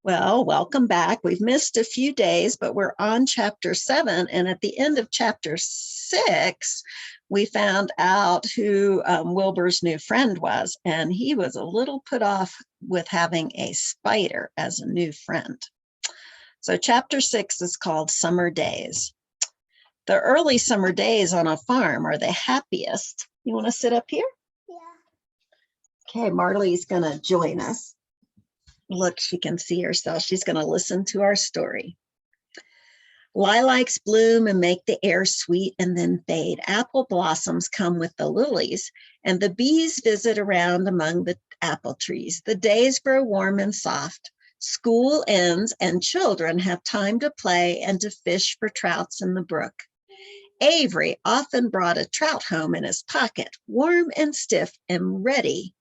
Well, welcome back. We've missed a few days, but we're on chapter 7. And at the end of chapter 6, we found out who Wilbur's new friend was. And he was a little put off with having a spider as a new friend. So chapter 6 is called Summer Days. The early summer days on a farm are the happiest. You want to sit up here? Yeah. Okay, Marley's going to join us. Look, she can see herself. She's going to listen to our story. Lilacs bloom and make the air sweet and then fade. Apple blossoms come with the lilies, and the bees visit around among the apple trees. The days grow warm and soft. School ends, and children have time to play and to fish for trouts in the brook. Avery often brought a trout home in his pocket, warm and stiff and ready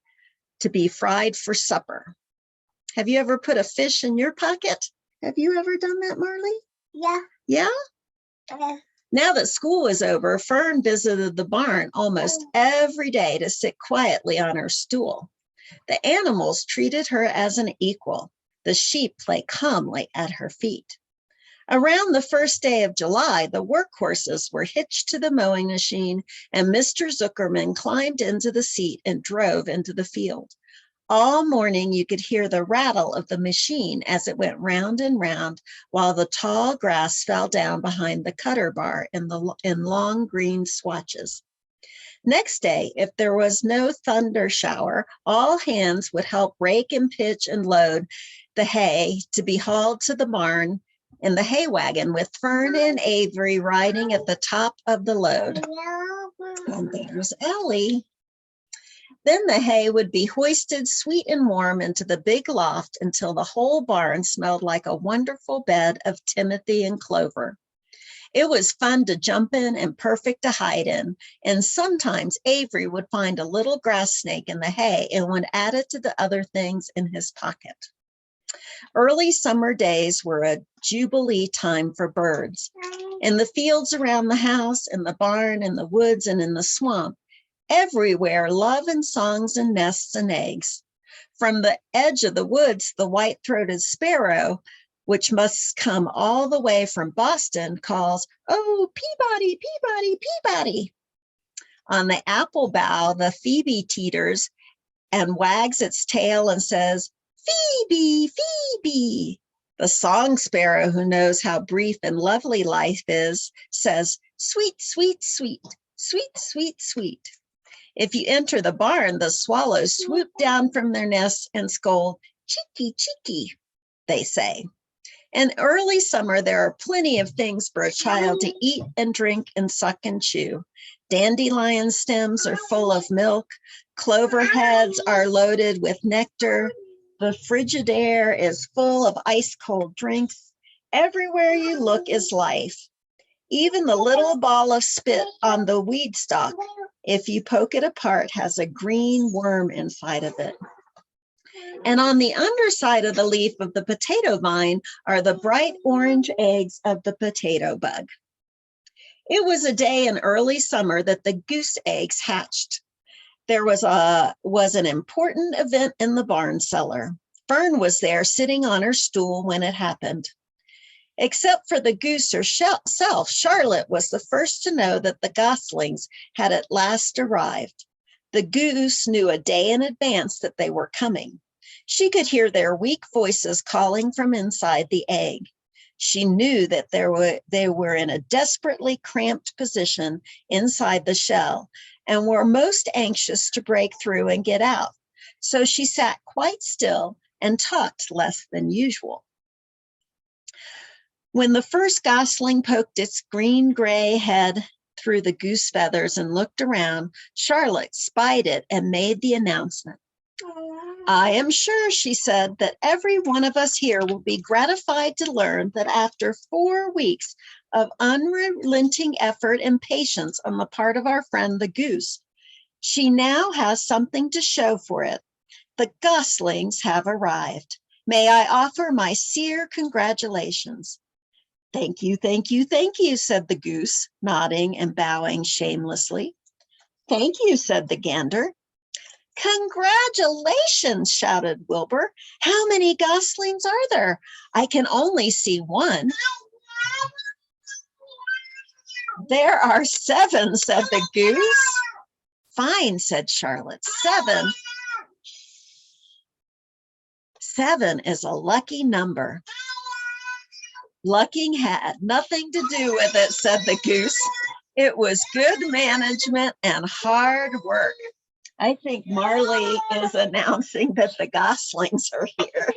to be fried for supper. Have you ever put a fish in your pocket? Have you ever done that, Marley? Yeah. Yeah? Yeah. Now that school is over, Fern visited the barn almost every day to sit quietly on her stool. The animals treated her as an equal. The sheep lay calmly at her feet. Around the first day of July, the workhorses were hitched to the mowing machine, and Mr. Zuckerman climbed into the seat and drove into the field. All morning, you could hear the rattle of the machine as it went round and round, while the tall grass fell down behind the cutter bar in long green swatches. Next day, if there was no thunder shower, all hands would help rake and pitch and load the hay to be hauled to the barn in the hay wagon, with Fern and Avery riding at the top of the load. And there's Ellie. Then the hay would be hoisted sweet and warm into the big loft until the whole barn smelled like a wonderful bed of timothy and clover. It was fun to jump in and perfect to hide in, and sometimes Avery would find a little grass snake in the hay and would add it to the other things in his pocket. Early summer days were a jubilee time for birds. In the fields around the house, in the barn, in the woods, and in the swamp, everywhere, love and songs and nests and eggs. From the edge of the woods, the white-throated sparrow, which must come all the way from Boston, calls, "Oh, Peabody, Peabody, Peabody." On the apple bough, the phoebe teeters and wags its tail and says, "Phoebe, Phoebe." The song sparrow, who knows how brief and lovely life is, says, "Sweet, sweet, sweet, sweet, sweet, sweet." If you enter the barn, the swallows swoop down from their nests and scold, "Cheeky, cheeky," they say. In early summer, there are plenty of things for a child to eat and drink and suck and chew. Dandelion stems are full of milk. Clover heads are loaded with nectar. The Frigidaire is full of ice-cold drinks. Everywhere you look is life. Even the little ball of spit on the weed stalk, if you poke it apart, has a green worm inside of it. And on the underside of the leaf of the potato vine are the bright orange eggs of the potato bug. It was a day in early summer that the goose eggs hatched. There was an important event in the barn cellar. Fern was there sitting on her stool when it happened. Except for the goose herself, Charlotte was the first to know that the goslings had at last arrived. The goose knew a day in advance that they were coming. She could hear their weak voices calling from inside the egg. She knew that they were in a desperately cramped position inside the shell and were most anxious to break through and get out. So she sat quite still and talked less than usual. When the first gosling poked its green-gray head through the goose feathers and looked around, Charlotte spied it and made the announcement. "I am sure," she said, "that every one of us here will be gratified to learn that after 4 weeks of unrelenting effort and patience on the part of our friend the goose, she now has something to show for it. The goslings have arrived. May I offer my sincere congratulations." "Thank you, thank you, thank you," said the goose, nodding and bowing shamelessly. "Thank you," said the gander. Congratulations, shouted Wilbur. How many goslings are there? I can only see one. There are 7, said the goose. Fine, said Charlotte. 7. 7 is a lucky number. Lucking had nothing to do with it, said the goose. It was good management and hard work. I think Marley is announcing that the goslings are here.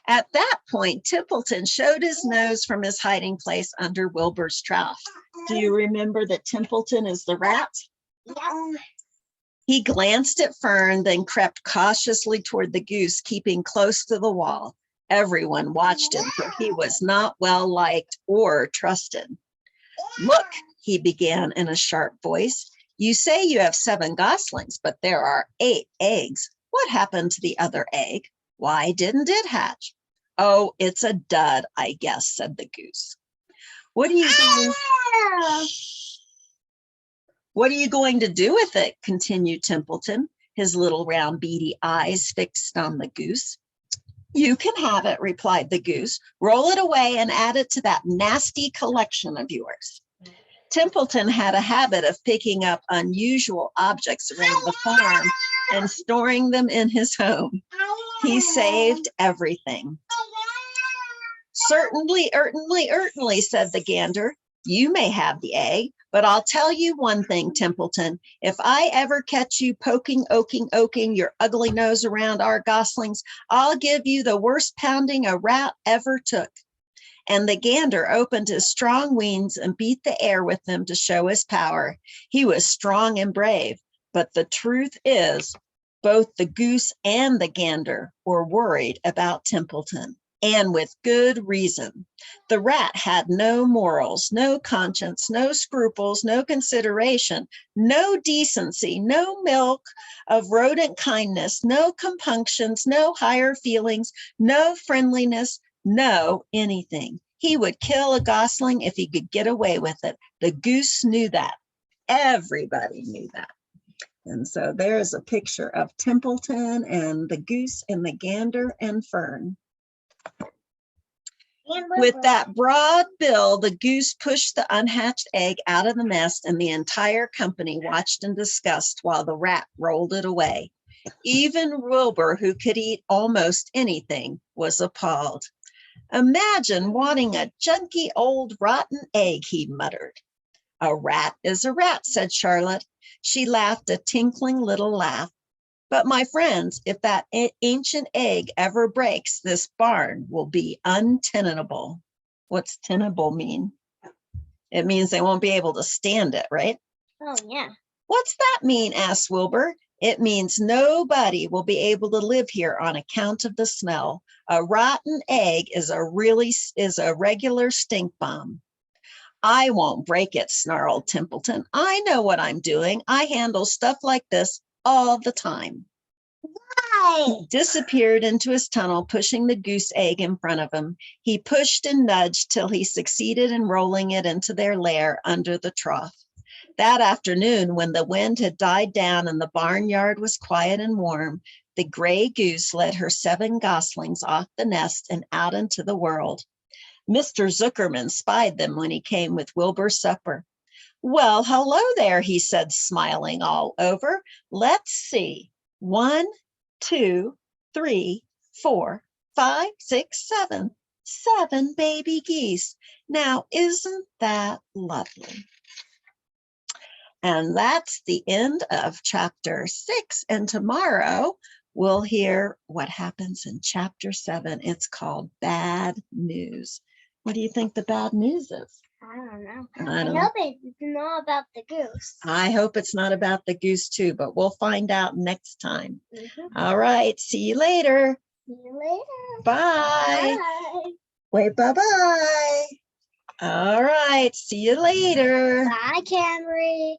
At that point, Templeton showed his nose from his hiding place under Wilbur's trough. Do you remember that Templeton is the rat? Yeah. He glanced at Fern, then crept cautiously toward the goose, keeping close to the wall. Everyone watched him, for he was not well liked or trusted. Look, he began in a sharp voice. You say you have 7 goslings, but there are 8 eggs. What happened to the other egg? Why didn't it hatch? Oh, it's a dud, I guess, said the goose. What are you going to do with it? Continued Templeton, his little round beady eyes fixed on the goose. You can have it, replied the goose. Roll it away and add it to that nasty collection of yours. Templeton had a habit of picking up unusual objects around the farm and storing them in his home. He saved everything. Certainly, said the gander. You may have the egg, but I'll tell you one thing, Templeton. If I ever catch you poking your ugly nose around our goslings, I'll give you the worst pounding a rat ever took. And the gander opened his strong wings and beat the air with them to show his power. He was strong and brave, but the truth is, both the goose and the gander were worried about Templeton, and with good reason. The rat had no morals, no conscience, no scruples, no consideration, no decency, no milk of rodent kindness, no compunctions, no higher feelings, no friendliness, no anything. He would kill a gosling if he could get away with it. The goose knew that. Everybody knew that. And so there's a picture of Templeton and the goose and the gander and Fern. With that broad bill, the goose pushed the unhatched egg out of the nest, and the entire company watched in disgust while the rat rolled it away. Even Wilbur, who could eat almost anything, was appalled. Imagine wanting a junky old rotten egg, he muttered. A rat is a rat, said Charlotte. She laughed a tinkling little laugh. But my friends, if that ancient egg ever breaks, this barn will be untenable. What's tenable mean? It means they won't be able to stand it, right? Oh, yeah. What's that mean? Asked Wilbur. It means nobody will be able to live here on account of the smell. A rotten egg is a regular stink bomb. I won't break it, snarled Templeton. I know what I'm doing. I handle stuff like this all the time. Why? He disappeared into his tunnel, pushing the goose egg in front of him. He pushed and nudged till he succeeded in rolling it into their lair under the trough. That afternoon, when the wind had died down and the barnyard was quiet and warm, the gray goose led her 7 goslings off the nest and out into the world. Mr. Zuckerman spied them when he came with Wilbur's supper. Well, hello there, he said, smiling all over. Let's see. 1, 2, 3, 4, 5, 6, 7. 7 baby geese. Now, isn't that lovely? And that's the end of chapter 6. And tomorrow we'll hear what happens in chapter 7. It's called Bad News. What do you think the bad news is? I don't know. I hope it's not about the goose. I hope it's not about the goose too, but we'll find out next time. All right. See you later. See you later. Bye. Bye. Wait, bye-bye. All right. See you later. Bye, Camry.